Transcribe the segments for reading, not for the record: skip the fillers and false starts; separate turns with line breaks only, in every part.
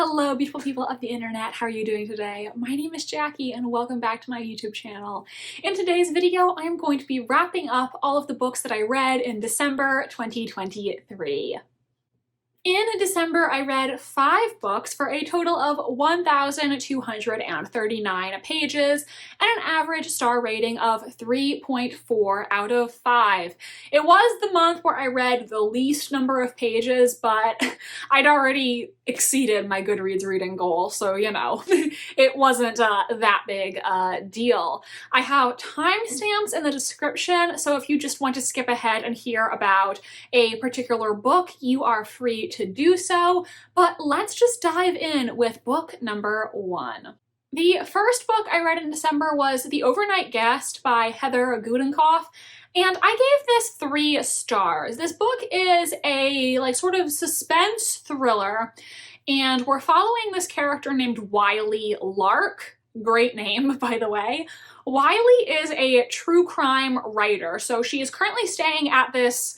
Hello, beautiful people of the internet. How are you doing today? My name is Jackie and welcome back to my YouTube channel. In today's video, I am going to be wrapping up all of the books that I read in December 2023. In December, I read 5 books for a total of 1,239 pages and an average star rating of 3.4 out of 5. It was the month where I read the least number of pages, but I'd already exceeded my Goodreads reading goal, so you know, it wasn't that big a deal. I have timestamps in the description, so if you just want to skip ahead and hear about a particular book, you are free to do so, but let's just dive in with book number 1. The first book I read in December was The Overnight Guest by Heather Gudenkauf, and I gave this 3 stars. This book is a sort of suspense thriller, and we're following this character named Wiley Lark. Great name, by the way. Wiley is a true crime writer, so she is currently staying at this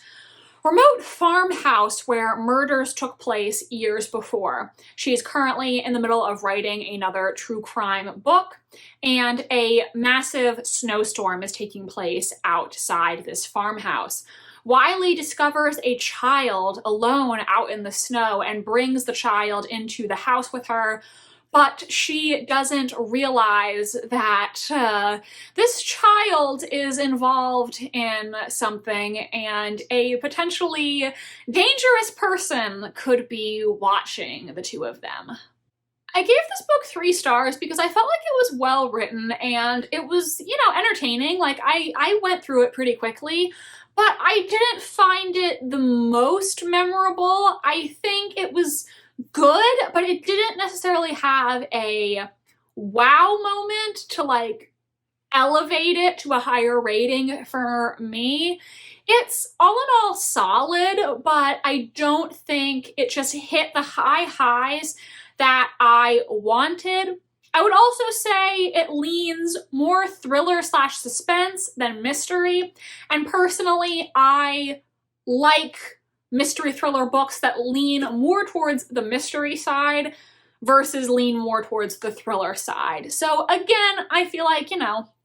remote farmhouse where murders took place years before. She's currently in the middle of writing another true crime book, and a massive snowstorm is taking place outside this farmhouse. Wiley discovers a child alone out in the snow and brings the child into the house with her, but she doesn't realize that this child is involved in something and a potentially dangerous person could be watching the two of them. I gave this book 3 stars because I felt like it was well written and it was, entertaining. I went through it pretty quickly, but I didn't find it the most memorable. I think it was good, but it didn't necessarily have a wow moment to elevate it to a higher rating for me. It's all in all solid, but I don't think it just hit the high highs that I wanted. I would also say it leans more thriller/suspense than mystery, and personally I like mystery thriller books that lean more towards the mystery side versus lean more towards the thriller side. So again, I feel like,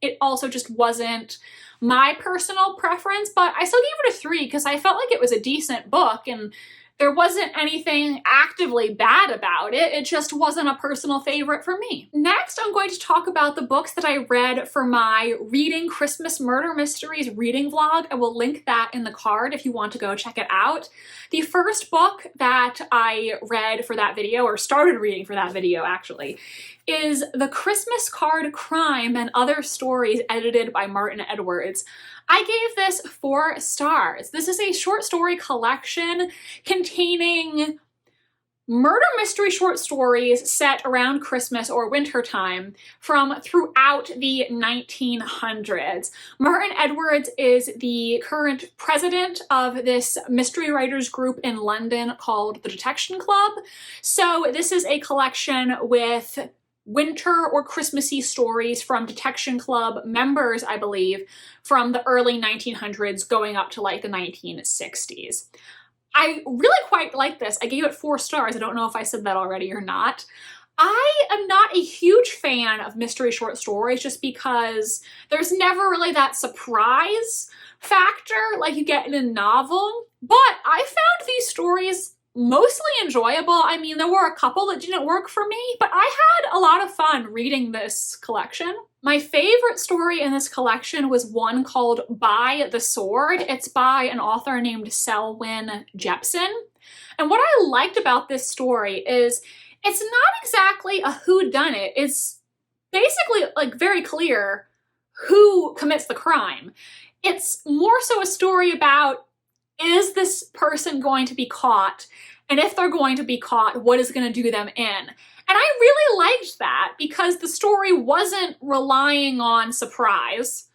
it also just wasn't my personal preference, but I still gave it a 3 because I felt like it was a decent book and there wasn't anything actively bad about it. It just wasn't a personal favorite for me. Next, I'm going to talk about the books that I read for my Reading Christmas Murder Mysteries reading vlog. I will link that in the card if you want to go check it out. The first book that I read for that video, or started reading for that video actually, is The Christmas Card Crime and Other Stories, edited by Martin Edwards. I gave this 4 stars. This is a short story collection containing murder mystery short stories set around Christmas or wintertime from throughout the 1900s. Martin Edwards is the current president of this mystery writers group in London called the Detection Club. So this is a collection with winter or Christmassy stories from Detection Club members, I believe, from the early 1900s going up to the 1960s. I really quite like this. I gave it 4 stars. I don't know if I said that already or not. I am not a huge fan of mystery short stories just because there's never really that surprise factor like you get in a novel, but I found these stories mostly enjoyable. I mean, there were a couple that didn't work for me, but I had a lot of fun reading this collection. My favorite story in this collection was one called By the Sword. It's by an author named Selwyn Jepson. And what I liked about this story is it's not exactly a whodunit. It's basically very clear who commits the crime. It's more so a story about, is this person going to be caught? And if they're going to be caught, what is going to do them in? And I really liked that because the story wasn't relying on surprise.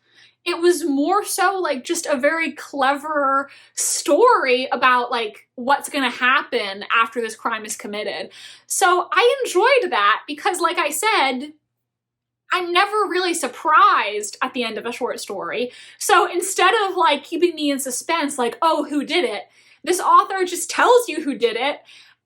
It was more so just a very clever story about what's going to happen after this crime is committed. So I enjoyed that because, like I said, I'm never really surprised at the end of a short story. So instead of keeping me in suspense, oh, who did it? This author just tells you who did it,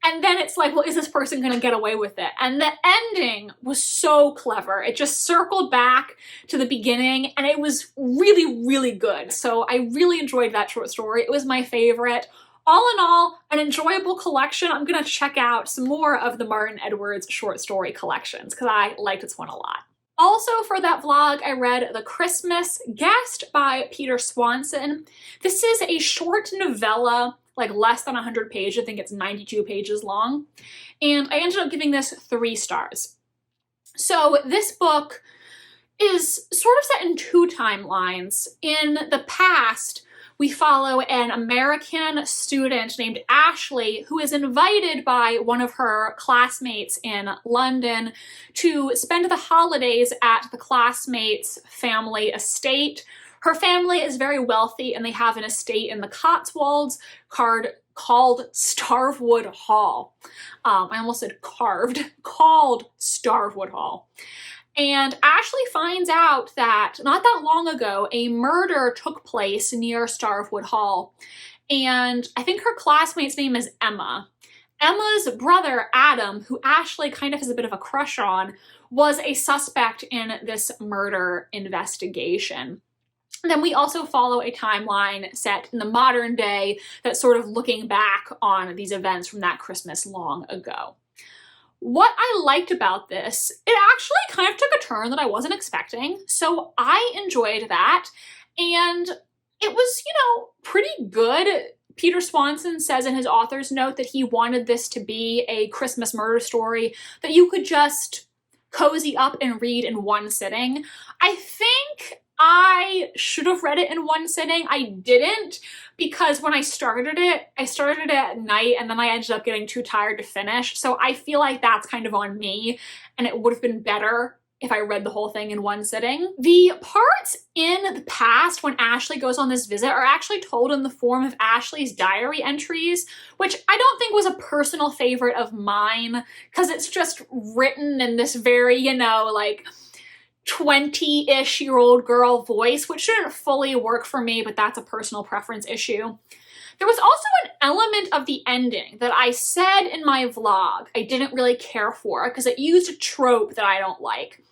And then it's like, well, is this person gonna get away with it? And the ending was so clever. It just circled back to the beginning and it was really, really good. So I really enjoyed that short story. It was my favorite. All in all, an enjoyable collection. I'm gonna check out some more of the Martin Edwards short story collections because I liked this one a lot. Also for that vlog, I read The Christmas Guest by Peter Swanson. This is a short novella, like less than 100 pages. I think it's 92 pages long. And I ended up giving this 3 stars. So this book is sort of set in 2 timelines. In the past, we follow an American student named Ashley who is invited by one of her classmates in London to spend the holidays at the classmate's family estate. Her family is very wealthy and they have an estate in the Cotswolds called Starwood Hall. I almost said carved, called Starwood Hall. And Ashley finds out that not that long ago, a murder took place near Starwood Hall. And I think her classmate's name is Emma. Emma's brother, Adam, who Ashley kind of has a bit of a crush on, was a suspect in this murder investigation. Then we also follow a timeline set in the modern day that's sort of looking back on these events from that Christmas long ago. What I liked about this, it actually kind of took a turn that I wasn't expecting, so I enjoyed that, and it was, pretty good. Peter Swanson says in his author's note that he wanted this to be a Christmas murder story that you could just cozy up and read in one sitting. I think I should have read it in one sitting. I didn't, because when I started it at night and then I ended up getting too tired to finish. So I feel like that's kind of on me and it would have been better if I read the whole thing in one sitting. The parts in the past when Ashley goes on this visit are actually told in the form of Ashley's diary entries, which I don't think was a personal favorite of mine because it's just written in this very, like 20-ish-year-old girl voice, which shouldn't fully work for me, but that's a personal preference issue. There was also an element of the ending that I said in my vlog I didn't really care for because it used a trope that I don't like.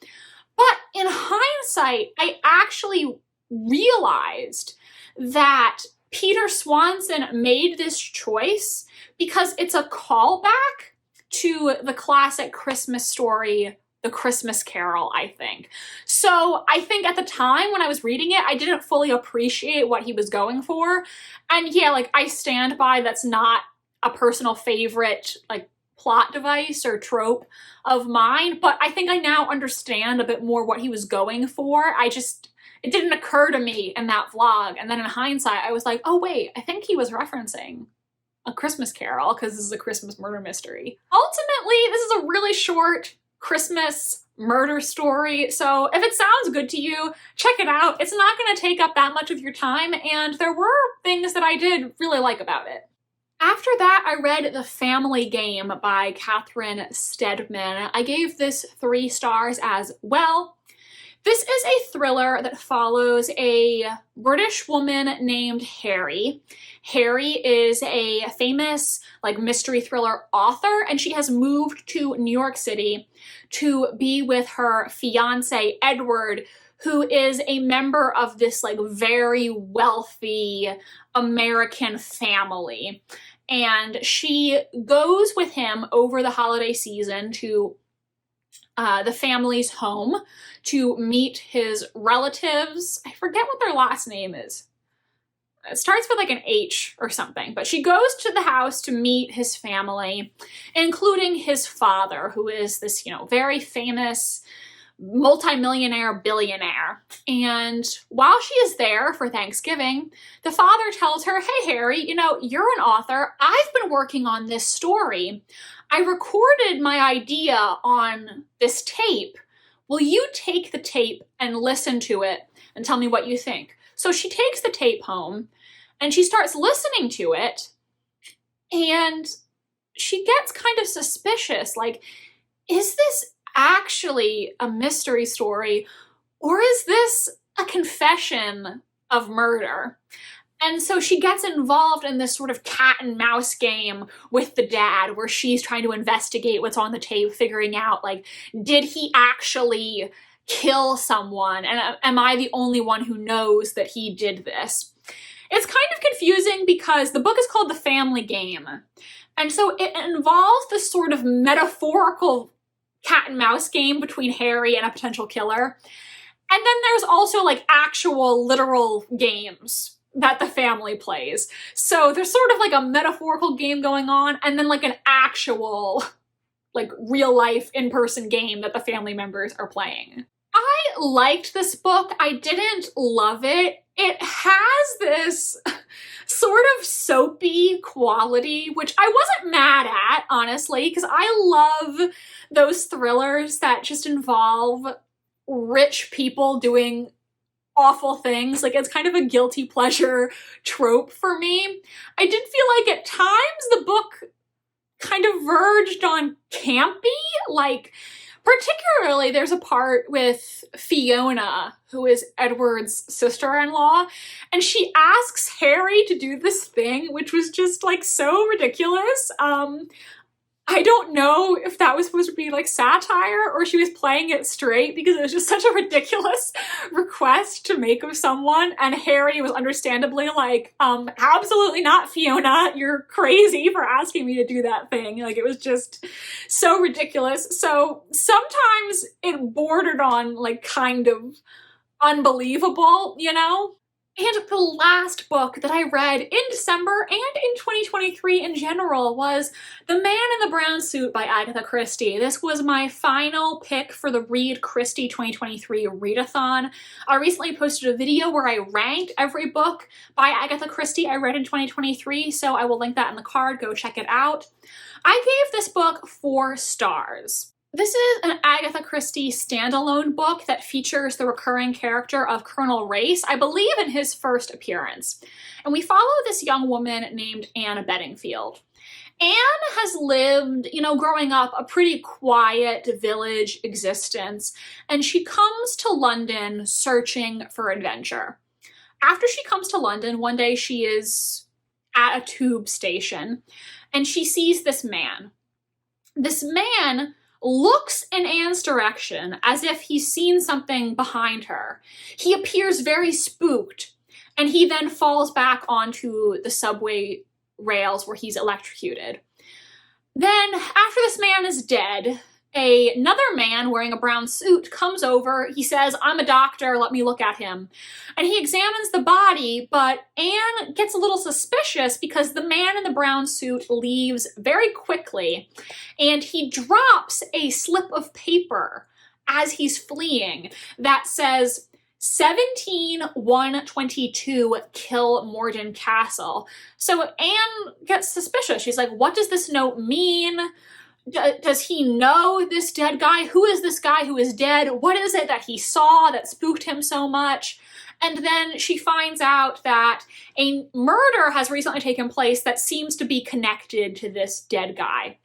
But in hindsight, I actually realized that Peter Swanson made this choice because it's a callback to the classic Christmas story, The Christmas Carol, I think. So I think at the time when I was reading it, I didn't fully appreciate what he was going for. And yeah, I stand by that's not a personal favorite, plot device or trope of mine, but I think I now understand a bit more what he was going for. It didn't occur to me in that vlog. And then in hindsight, I was like, oh wait, I think he was referencing A Christmas Carol because this is a Christmas murder mystery. Ultimately, this is a really short Christmas murder story, so if it sounds good to you, check it out. It's not going to take up that much of your time, and there were things that I did really like about it. After that, I read The Family Game by Catherine Steadman. I gave this 3 stars as well. This is a thriller that follows a British woman named Harry. Harry is a famous mystery thriller author, and she has moved to New York City to be with her fiance Edward, who is a member of this very wealthy American family. And she goes with him over the holiday season to the family's home to meet his relatives. I forget what their last name is. It starts with an H or something, but she goes to the house to meet his family, including his father, who is this, very famous multimillionaire billionaire. And while she is there for Thanksgiving, the father tells her, hey, Harry, you're an author. I've been working on this story. I recorded my idea on this tape. Will you take the tape and listen to it and tell me what you think? So she takes the tape home and she starts listening to it, and she gets kind of suspicious. Is this actually a mystery story, or is this a confession of murder? And so she gets involved in this sort of cat and mouse game with the dad where she's trying to investigate what's on the tape, figuring out, like, did he actually kill someone? And am I the only one who knows that he did this? It's kind of confusing because the book is called The Family Game. And so it involves this sort of metaphorical cat and mouse game between Harry and a potential killer. And then there's also like actual literal games that the family plays. So there's sort of like a metaphorical game going on and then like an actual, like real life in-person game that the family members are playing. I liked this book. I didn't love it. It has this sort of soapy quality, which I wasn't mad at, honestly, because I love those thrillers that just involve rich people doing awful things. Like, it's kind of a guilty pleasure trope for me. I did feel like at times the book kind of verged on campy, like particularly there's a part with Fiona, who is Edward's sister-in-law, and she asks Harry to do this thing, which was just like so ridiculous. I don't know if that was supposed to be like satire or she was playing it straight because it was just such a ridiculous request to make of someone. And Harry was understandably like, absolutely not, Fiona. You're crazy for asking me to do that thing. Like, it was just so ridiculous. So sometimes it bordered on like kind of unbelievable, you know? And the last book that I read in December and in 2023 in general was The Man in the Brown Suit by Agatha Christie. This was my final pick for the Read Christie 2023 Readathon. I recently posted a video where I ranked every book by Agatha Christie I read in 2023, so I will link that in the card. Go check it out. I gave this book 4 stars. This is an Agatha Christie standalone book that features the recurring character of Colonel Race, I believe in his first appearance. And we follow this young woman named Anne Bedingfield. Anne has lived, growing up, a pretty quiet village existence, and she comes to London searching for adventure. After she comes to London, one day she is at a tube station, and she sees this man. This man looks in Anne's direction as if he's seen something behind her. He appears very spooked, and he then falls back onto the subway rails where he's electrocuted. Then, after this man is dead, another man wearing a brown suit comes over. He says, "I'm a doctor, let me look at him." And he examines the body, but Anne gets a little suspicious because the man in the brown suit leaves very quickly, and he drops a slip of paper as he's fleeing that says, 17122 Kill Morden Castle. So Anne gets suspicious. She's like, what does this note mean? Does he know this dead guy? Who is this guy who is dead? What is it that he saw that spooked him so much? And then she finds out that a murder has recently taken place that seems to be connected to this dead guy.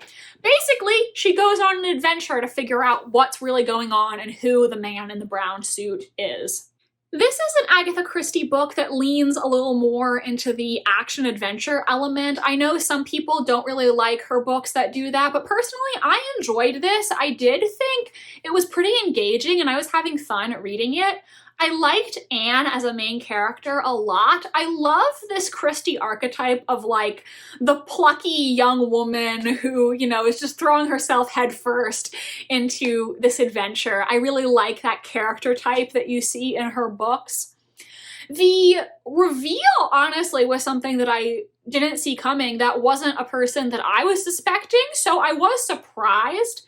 Basically, she goes on an adventure to figure out what's really going on and who the man in the brown suit is. This is an Agatha Christie book that leans a little more into the action-adventure element. I know some people don't really like her books that do that, but personally, I enjoyed this. I did think it was pretty engaging, and I was having fun reading it. I liked Anne as a main character a lot. I love this Christie archetype of like the plucky young woman who, is just throwing herself headfirst into this adventure. I really like that character type that you see in her books. The reveal, honestly, was something that I didn't see coming. That wasn't a person that I was suspecting, so I was surprised.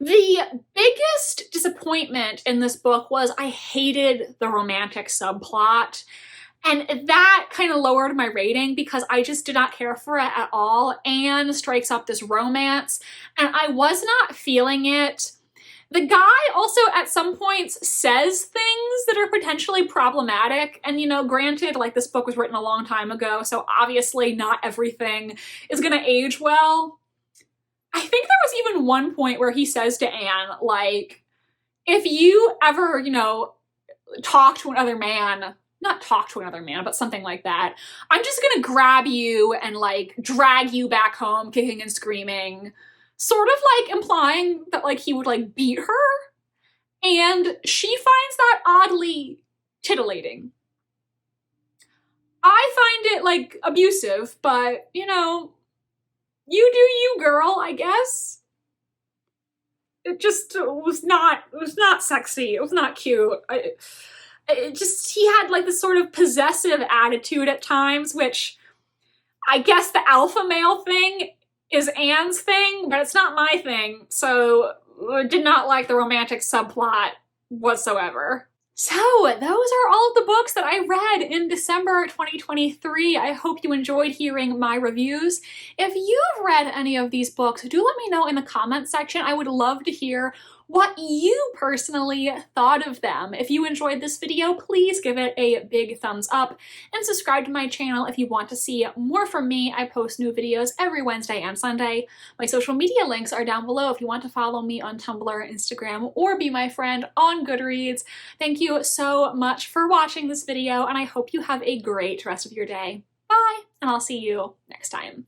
The biggest disappointment in this book was I hated the romantic subplot, and that kind of lowered my rating because I just did not care for it at all. Anne strikes up this romance, and I was not feeling it. The guy also at some points says things that are potentially problematic, and granted, like, this book was written a long time ago, so obviously not everything is gonna age well. I think there was even one point where he says to Anne, like, if you ever, talk to another man not talk to another man, but something like that. I'm just gonna grab you and like drag you back home kicking and screaming, sort of like implying that like he would like beat her. And she finds that oddly titillating. I find it like abusive, but you know, you do you, girl, I guess. It just was not sexy. It was not cute. He had like this sort of possessive attitude at times, which I guess the alpha male thing is Anne's thing, but it's not my thing. So I did not like the romantic subplot whatsoever. So those are all of the books that I read in December 2023. I hope you enjoyed hearing my reviews. If you've read any of these books, do let me know in the comments section. I would love to hear what you personally thought of them. If you enjoyed this video, please give it a big thumbs up and subscribe to my channel if you want to see more from me. I post new videos every Wednesday and Sunday. My social media links are down below if you want to follow me on Tumblr, Instagram, or be my friend on Goodreads. Thank you so much for watching this video, and I hope you have a great rest of your day. Bye, and I'll see you next time.